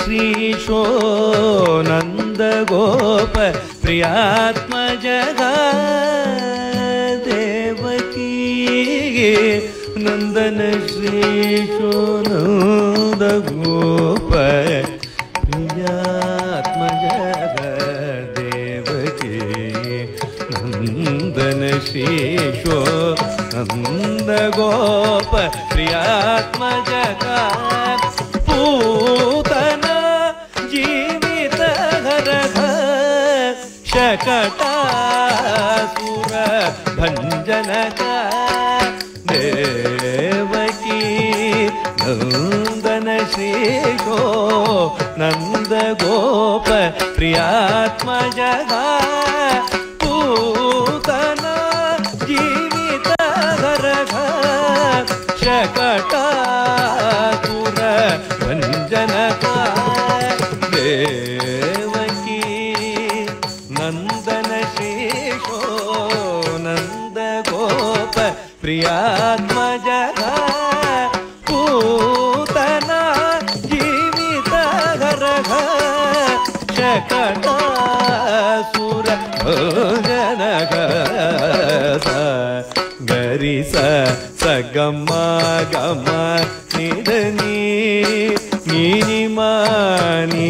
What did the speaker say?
श्रीशो नन्दगोप प्रियात्मजगा देवकी नन्दन श्रीशो नन्दगोप प्रियात्मजगा देवकी नन्दन श्रीशो नन्दगोप प्रियात्मजगा पूतना जीवितहरः शकटासुर भञ्जनका देवकी नन्दन श्रीशो नन्दगोप प्रियात्मजगा पूतना जीवितहरः शकटासुर भञ्जनका देवकी नन्दन श्रीशो नन्दगोप प्रियात्मजगा पूतना जीवितहरः शकटासुर भञ्जनका गरि स गम गम निधनि नी मा नी